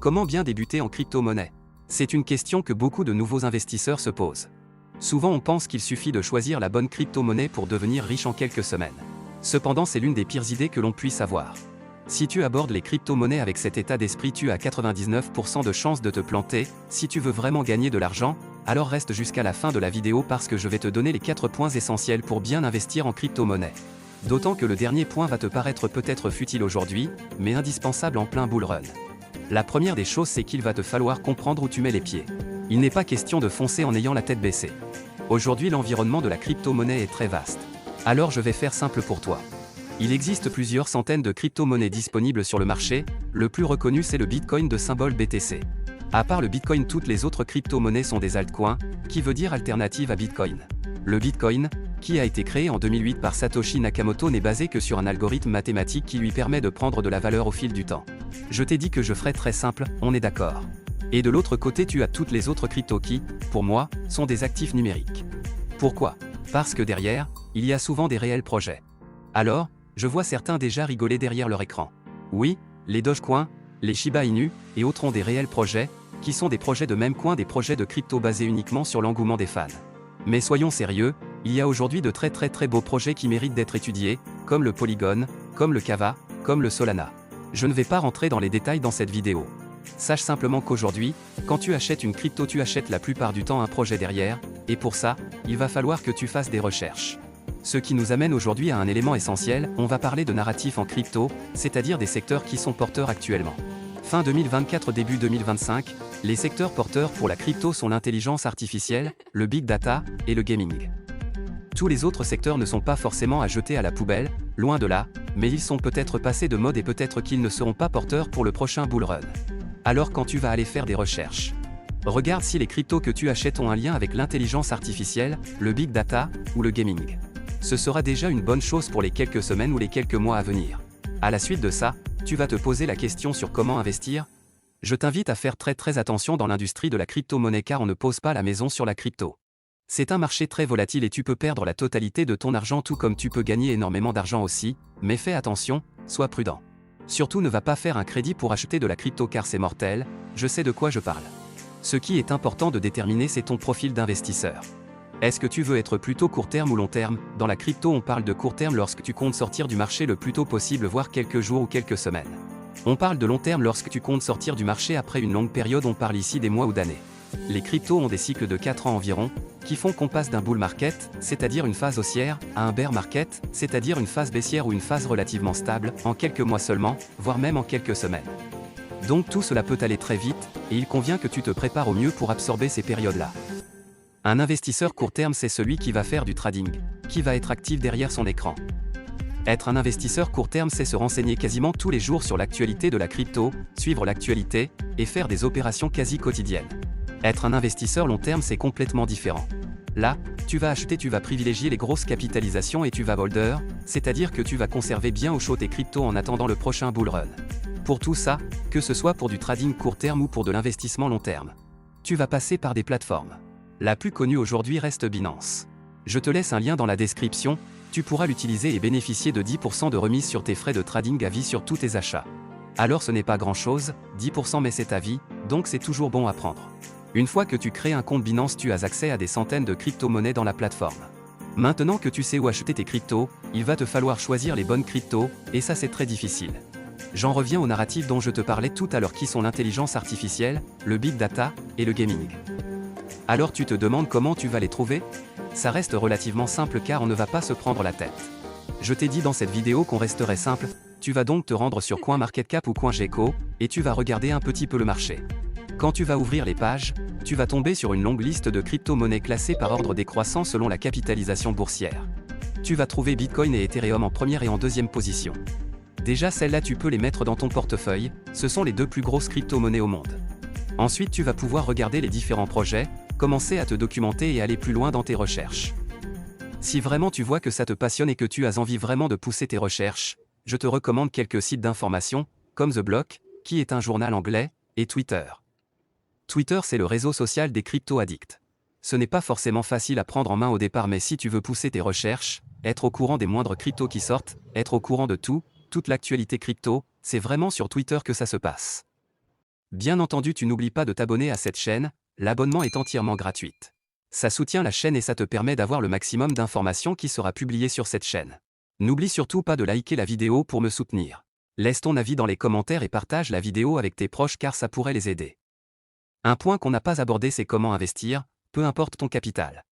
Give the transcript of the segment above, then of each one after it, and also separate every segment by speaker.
Speaker 1: Comment bien débuter en crypto-monnaie? C'est une question que beaucoup de nouveaux investisseurs se posent. Souvent on pense qu'il suffit de choisir la bonne crypto-monnaie pour devenir riche en quelques semaines. Cependant c'est l'une des pires idées que l'on puisse avoir. Si tu abordes les crypto-monnaies avec cet état d'esprit, tu as 99% de chances de te planter. Si tu veux vraiment gagner de l'argent, alors reste jusqu'à la fin de la vidéo parce que je vais te donner les 4 points essentiels pour bien investir en crypto-monnaie. D'autant que le dernier point va te paraître peut-être futile aujourd'hui, mais indispensable en plein bull run. La première des choses, c'est qu'il va te falloir comprendre où tu mets les pieds. Il n'est pas question de foncer en ayant la tête baissée. Aujourd'hui, l'environnement de la crypto-monnaie est très vaste. Alors je vais faire simple pour toi. Il existe plusieurs centaines de crypto-monnaies disponibles sur le marché, le plus reconnu c'est le Bitcoin de symbole BTC. À part le Bitcoin, toutes les autres crypto-monnaies sont des altcoins, qui veut dire alternative à Bitcoin. Le Bitcoin, qui a été créé en 2008 par Satoshi Nakamoto, n'est basé que sur un algorithme mathématique qui lui permet de prendre de la valeur au fil du temps. Je t'ai dit que je ferais très simple, on est d'accord. Et de l'autre côté tu as toutes les autres cryptos qui, pour moi, sont des actifs numériques. Pourquoi? Parce que derrière, il y a souvent des réels projets. Alors, je vois certains déjà rigoler derrière leur écran. Oui, les Dogecoin, les Shiba Inu, et autres ont des réels projets, qui sont des projets de même coin, des projets de crypto basés uniquement sur l'engouement des fans. Mais soyons sérieux, il y a aujourd'hui de très beaux projets qui méritent d'être étudiés, comme le Polygon, comme le Kava, comme le Solana. Je ne vais pas rentrer dans les détails dans cette vidéo. Sache simplement qu'aujourd'hui, quand tu achètes une crypto, tu achètes la plupart du temps un projet derrière, et pour ça, il va falloir que tu fasses des recherches. Ce qui nous amène aujourd'hui à un élément essentiel, on va parler de narratif en crypto, c'est-à-dire des secteurs qui sont porteurs actuellement. Fin 2024, début 2025, les secteurs porteurs pour la crypto sont l'intelligence artificielle, le big data et le gaming. Tous les autres secteurs ne sont pas forcément à jeter à la poubelle, loin de là, mais ils sont peut-être passés de mode et peut-être qu'ils ne seront pas porteurs pour le prochain bull run. Alors quand tu vas aller faire des recherches, regarde si les cryptos que tu achètes ont un lien avec l'intelligence artificielle, le big data ou le gaming. Ce sera déjà une bonne chose pour les quelques semaines ou les quelques mois à venir. À la suite de ça, tu vas te poser la question sur comment investir. Je t'invite à faire très attention dans l'industrie de la crypto-monnaie car on ne pose pas la maison sur la crypto. C'est un marché très volatile et tu peux perdre la totalité de ton argent tout comme tu peux gagner énormément d'argent aussi, mais fais attention, sois prudent. Surtout ne va pas faire un crédit pour acheter de la crypto car c'est mortel, je sais de quoi je parle. Ce qui est important de déterminer, c'est ton profil d'investisseur. Est-ce que tu veux être plutôt court terme ou long terme? Dans la crypto on parle de court terme lorsque tu comptes sortir du marché le plus tôt possible, voire quelques jours ou quelques semaines. On parle de long terme lorsque tu comptes sortir du marché après une longue période, on parle ici des mois ou d'années. Les cryptos ont des cycles de 4 ans environ, qui font qu'on passe d'un bull market, c'est-à-dire une phase haussière, à un bear market, c'est-à-dire une phase baissière ou une phase relativement stable, en quelques mois seulement, voire même en quelques semaines. Donc tout cela peut aller très vite, et il convient que tu te prépares au mieux pour absorber ces périodes-là. Un investisseur court terme, c'est celui qui va faire du trading, qui va être actif derrière son écran. Être un investisseur court terme, c'est se renseigner quasiment tous les jours sur l'actualité de la crypto, suivre l'actualité, et faire des opérations quasi quotidiennes. Être un investisseur long terme, c'est complètement différent. Là, tu vas acheter, tu vas privilégier les grosses capitalisations et tu vas holder, c'est-à-dire que tu vas conserver bien au chaud tes cryptos en attendant le prochain bull run. Pour tout ça, que ce soit pour du trading court terme ou pour de l'investissement long terme, tu vas passer par des plateformes. La plus connue aujourd'hui reste Binance. Je te laisse un lien dans la description, tu pourras l'utiliser et bénéficier de 10% de remise sur tes frais de trading à vie sur tous tes achats. Alors ce n'est pas grand-chose, 10% mais c'est à vie, donc c'est toujours bon à prendre. Une fois que tu crées un compte Binance, tu as accès à des centaines de crypto-monnaies dans la plateforme. Maintenant que tu sais où acheter tes cryptos, il va te falloir choisir les bonnes cryptos, et ça c'est très difficile. J'en reviens au narratif dont je te parlais tout à l'heure qui sont l'intelligence artificielle, le big data et le gaming. Alors tu te demandes comment tu vas les trouver? Ça reste relativement simple car on ne va pas se prendre la tête. Je t'ai dit dans cette vidéo qu'on resterait simple, tu vas donc te rendre sur CoinMarketCap ou CoinGecko, et tu vas regarder un petit peu le marché. Quand tu vas ouvrir les pages, tu vas tomber sur une longue liste de crypto-monnaies classées par ordre décroissant selon la capitalisation boursière. Tu vas trouver Bitcoin et Ethereum en première et en deuxième position. Déjà celles-là tu peux les mettre dans ton portefeuille, ce sont les deux plus grosses crypto-monnaies au monde. Ensuite tu vas pouvoir regarder les différents projets, commencer à te documenter et aller plus loin dans tes recherches. Si vraiment tu vois que ça te passionne et que tu as envie vraiment de pousser tes recherches, je te recommande quelques sites d'information, comme The Block, qui est un journal anglais, et Twitter. Twitter, c'est le réseau social des crypto-addicts. Ce n'est pas forcément facile à prendre en main au départ, mais si tu veux pousser tes recherches, être au courant des moindres cryptos qui sortent, être au courant de tout, toute l'actualité crypto, c'est vraiment sur Twitter que ça se passe. Bien entendu, tu n'oublies pas de t'abonner à cette chaîne, l'abonnement est entièrement gratuit. Ça soutient la chaîne et ça te permet d'avoir le maximum d'informations qui sera publié sur cette chaîne. N'oublie surtout pas de liker la vidéo pour me soutenir. Laisse ton avis dans les commentaires et partage la vidéo avec tes proches car ça pourrait les aider. Un point qu'on n'a pas abordé, c'est comment investir, peu importe ton capital.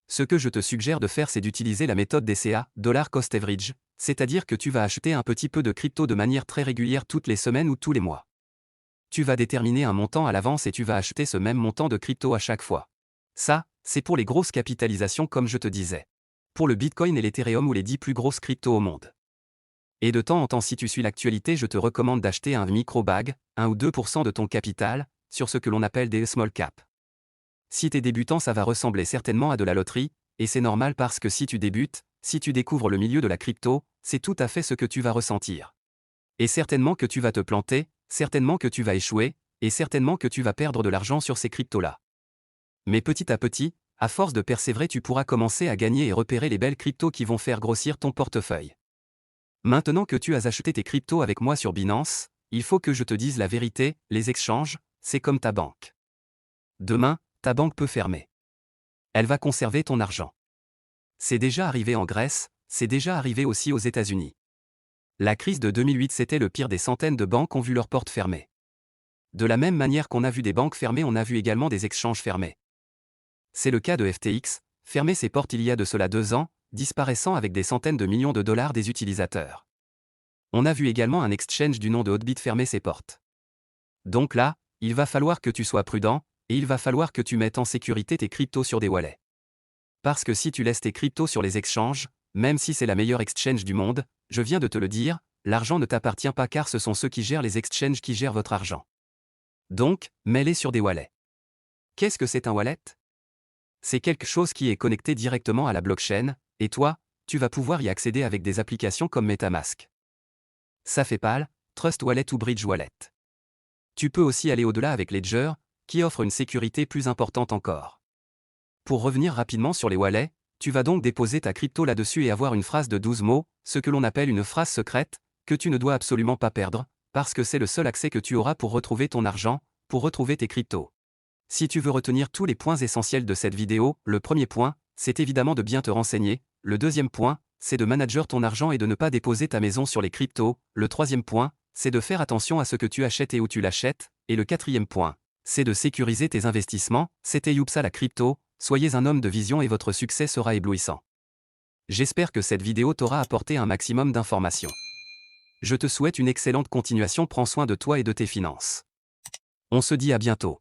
Speaker 1: Ce que je te suggère de faire, c'est d'utiliser la méthode DCA, Dollar Cost Average, c'est-à-dire que tu vas acheter un petit peu de crypto de manière très régulière toutes les semaines ou tous les mois. Tu vas déterminer un montant à l'avance et tu vas acheter ce même montant de crypto à chaque fois. Ça, c'est pour les grosses capitalisations comme je te disais. Pour le Bitcoin et l'Ethereum ou les 10 plus grosses cryptos au monde. Et de temps en temps, si tu suis l'actualité, je te recommande d'acheter un micro-bag, 1 ou 2% de ton capital, sur ce que l'on appelle des small cap. Si t'es débutant, ça va ressembler certainement à de la loterie, et c'est normal parce que si tu débutes, si tu découvres le milieu de la crypto, c'est tout à fait ce que tu vas ressentir. Et certainement que tu vas te planter, certainement que tu vas échouer, et certainement que tu vas perdre de l'argent sur ces cryptos-là. Mais petit à petit, à force de persévérer, tu pourras commencer à gagner et repérer les belles cryptos qui vont faire grossir ton portefeuille. Maintenant que tu as acheté tes cryptos avec moi sur Binance, il faut que je te dise la vérité, les exchanges, c'est comme ta banque. Demain, ta banque peut fermer. Elle va conserver ton argent. C'est déjà arrivé en Grèce, c'est déjà arrivé aussi aux États-Unis. La crise de 2008, c'était le pire, des centaines de banques ont vu leurs portes fermées. De la même manière qu'on a vu des banques fermées, on a vu également des exchanges fermés. C'est le cas de FTX, fermer ses portes il y a de cela 2 ans, disparaissant avec des centaines de millions de dollars des utilisateurs. On a vu également un exchange du nom de Hotbit fermer ses portes. Donc là, il va falloir que tu sois prudent, et il va falloir que tu mettes en sécurité tes cryptos sur des wallets. Parce que si tu laisses tes cryptos sur les exchanges, même si c'est la meilleure exchange du monde, je viens de te le dire, l'argent ne t'appartient pas car ce sont ceux qui gèrent les exchanges qui gèrent votre argent. Donc, mets-les sur des wallets. Qu'est-ce que c'est un wallet? C'est quelque chose qui est connecté directement à la blockchain, et toi, tu vas pouvoir y accéder avec des applications comme MetaMask. Ça fait PayPal, Trust Wallet ou Bridge Wallet. Tu peux aussi aller au-delà avec Ledger, qui offre une sécurité plus importante encore. Pour revenir rapidement sur les wallets, tu vas donc déposer ta crypto là-dessus et avoir une phrase de 12 mots, ce que l'on appelle une phrase secrète, que tu ne dois absolument pas perdre, parce que c'est le seul accès que tu auras pour retrouver ton argent, pour retrouver tes cryptos. Si tu veux retenir tous les points essentiels de cette vidéo, le premier point, c'est évidemment de bien te renseigner, le deuxième point, c'est de manager ton argent et de ne pas déposer ta maison sur les cryptos, le troisième point, c'est de faire attention à ce que tu achètes et où tu l'achètes, et le quatrième point, c'est de sécuriser tes investissements. C'était Youpsa la crypto, soyez un homme de vision et votre succès sera éblouissant. J'espère que cette vidéo t'aura apporté un maximum d'informations. Je te souhaite une excellente continuation, prends soin de toi et de tes finances. On se dit à bientôt.